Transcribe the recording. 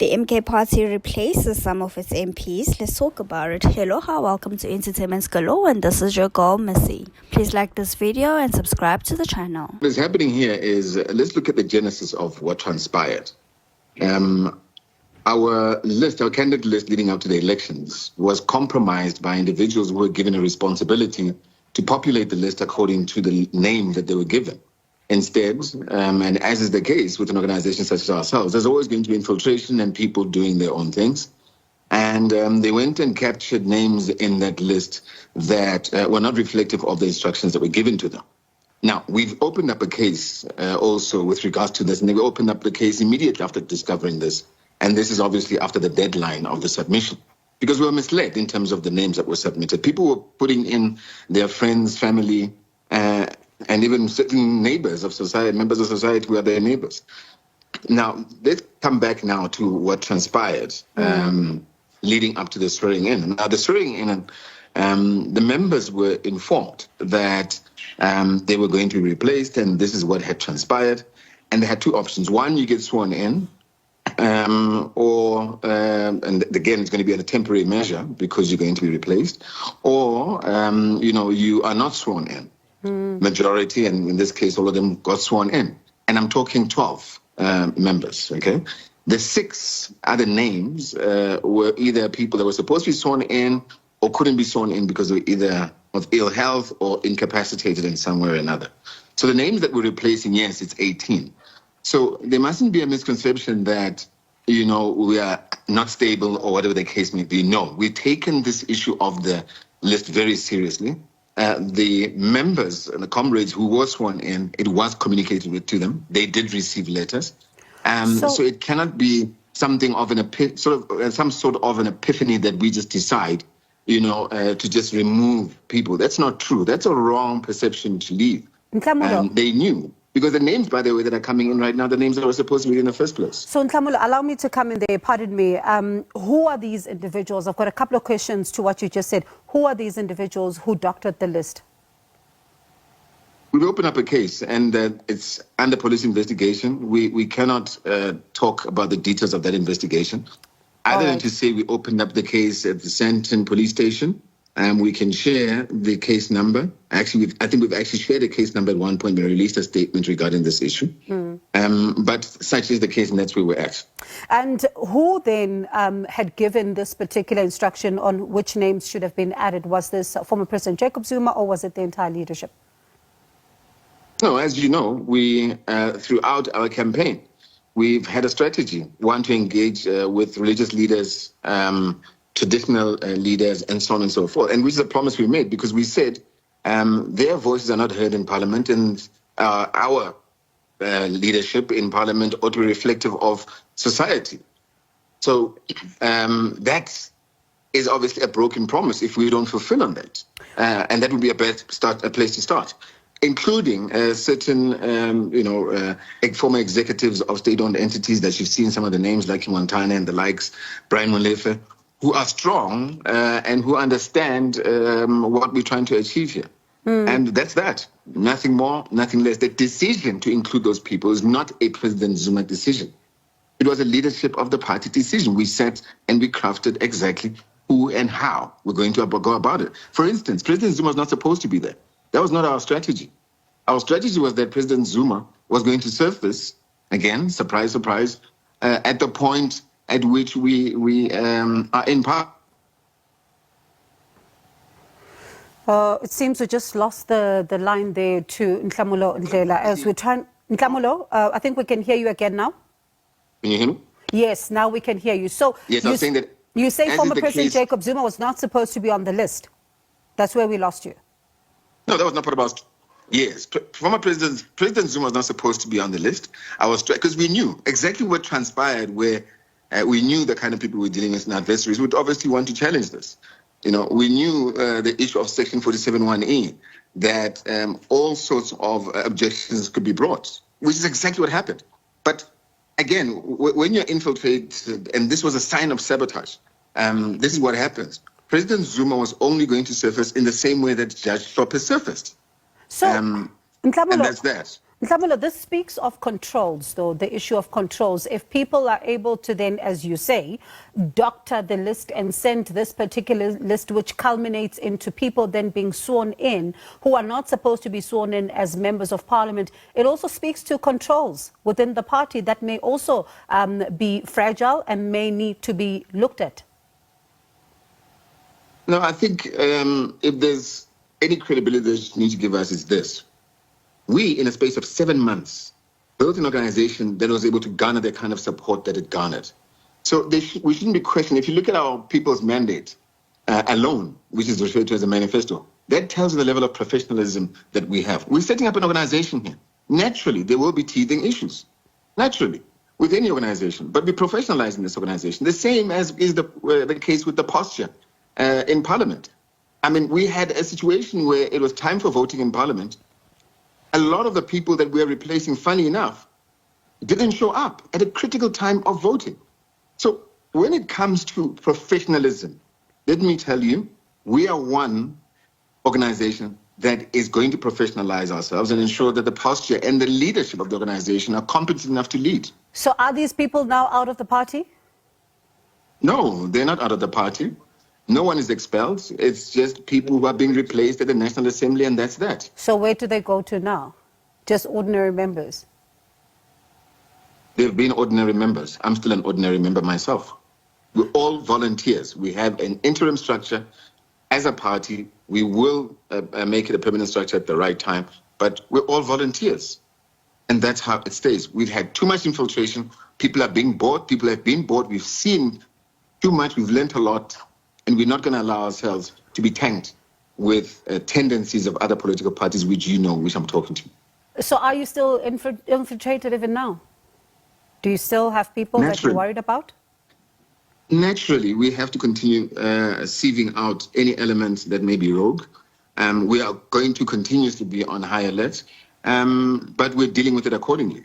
The MK party replaces some of its MPs. Let's talk about it. Hello, welcome to Entertainment's Galore, and this is your girl, Missy. Please like this video and subscribe to the channel. What is happening here is, let's look at the genesis of what transpired. Our candidate list leading up to the elections was compromised by individuals who were given a responsibility to populate the list according to the name that they were given. Instead, and as is the case with an organization such as ourselves, there's always going to be infiltration and people doing their own things. And they went and captured names in that list that were not reflective of the instructions that were given to them. Now, we've opened up a case also with regards to this, and we opened up the case immediately after discovering this. And this is obviously after the deadline of the submission, because we were misled in terms of the names that were submitted. People were putting in their friends, family, and even certain neighbors of society, members of society who are their neighbors. Now, let's come back now to what transpired leading up to the swearing in. Now, the swearing in, the members were informed that they were going to be replaced, and this is what had transpired. And they had two options. One, you get sworn in, and again, it's going to be at a temporary measure because you're going to be replaced, or, you are not sworn in. Majority, and in this case, all of them got sworn in. And I'm talking 12 members, okay? The 6 other names were either people that were supposed to be sworn in or couldn't be sworn in because they were either of ill health or incapacitated in some way or another. So the names that we're replacing, yes, it's 18. So there mustn't be a misconception that, we are not stable or whatever the case may be. No, we've taken this issue of the list very seriously. The members and the comrades who were sworn in, it was communicated to them. They did receive letters. So it cannot be something of some sort of an epiphany that we just decide, to just remove people. That's not true. That's a wrong perception to leave. They knew. Because the names, by the way, that are coming in right now, the names that were supposed to be in the first place. So, Nhlamulo, allow me to come in there. Pardon me. Who are these individuals? I've got a couple of questions to what you just said. Who are these individuals who doctored the list? We've opened up a case, and it's under police investigation. We cannot talk about the details of that investigation, other than to say we opened up the case at the Sandton police station. We can share the case number. Actually, I think we've actually shared a case number at one point. We released a statement regarding this issue. But such is the case, and that's where we're at. And who then had given this particular instruction on which names should have been added? Was this former President Jacob Zuma, or was it the entire leadership? No, as you know, we, throughout our campaign, we've had a strategy, one to engage with religious leaders, traditional leaders, and so on and so forth. And which is a promise we made, because we said their voices are not heard in Parliament, and our leadership in Parliament ought to be reflective of society. So that is obviously a broken promise if we don't fulfill on that. And that would be a place to start, including certain, former executives of state-owned entities that you've seen some of the names, like Montana and the likes, Brian Molefe, who are strong and who understand what we're trying to achieve here. And that's that. Nothing more, nothing less. The decision to include those people is not a President Zuma decision. It was a leadership of the party decision. We sat and we crafted exactly who and how we're going to go about it. For instance, President Zuma was not supposed to be there. That was not our strategy. Our strategy was that President Zuma was going to surface, again, surprise, surprise, at the point at which we are in power. It seems we just lost the line there to Nhlamulo Ndlela as we're trying. Nhlamulo, I think we can hear you again now. Can you hear me? Yes, now we can hear you. So yes, I was saying that you say former President Jacob Zuma was not supposed to be on the list. That's where we lost you. No, that was not part about. Yes, former President Zuma was not supposed to be on the list. Because we knew exactly what transpired, where we knew the kind of people we're dealing with in adversaries would obviously want to challenge this. We knew the issue of Section 47(1)(e), that all sorts of objections could be brought, which is exactly what happened. But again, when you're infiltrated, and this was a sign of sabotage, this is what happens. President Zuma was only going to surface in the same way that Judge Hlophe surfaced. So, and that's that. Nhlabelo, this speaks of controls, though, the issue of controls. If people are able to then, as you say, doctor the list and send this particular list, which culminates into people then being sworn in who are not supposed to be sworn in as members of parliament, it also speaks to controls within the party that may also be fragile and may need to be looked at. No, I think if there's any credibility that you need to give us is this. We, in a space of 7 months, built an organization that was able to garner the kind of support that it garnered. So we shouldn't be questioned. If you look at our people's mandate alone, which is referred to as a manifesto, that tells you the level of professionalism that we have. We're setting up an organization here. Naturally, there will be teething issues. Naturally, with any organization. But we're professionalizing this organization. The same as is the case with the posture in Parliament. I mean, we had a situation where it was time for voting in Parliament. A lot of the people that we're replacing, funny enough, didn't show up at a critical time of voting. So when it comes to professionalism, let me tell you, we are one organization that is going to professionalize ourselves and ensure that the posture and the leadership of the organization are competent enough to lead. So are these people now out of the party? No, they're not out of the party. No one is expelled. It's just people who are being replaced at the National Assembly, and that's that. So where do they go to now? Just ordinary members? They've been ordinary members. I'm still an ordinary member myself. We're all volunteers. We have an interim structure. As a party, we will make it a permanent structure at the right time, but we're all volunteers. And that's how it stays. We've had too much infiltration. People are being bored. People have been bored. We've seen too much. We've learned a lot. And we're not going to allow ourselves to be tanked with tendencies of other political parties, which you know, which I'm talking to. So are you still infiltrated even now? Do you still have people that you're worried about? Naturally, we have to continue sieving out any elements that may be rogue. We are going to continuously be on high alert, but we're dealing with it accordingly.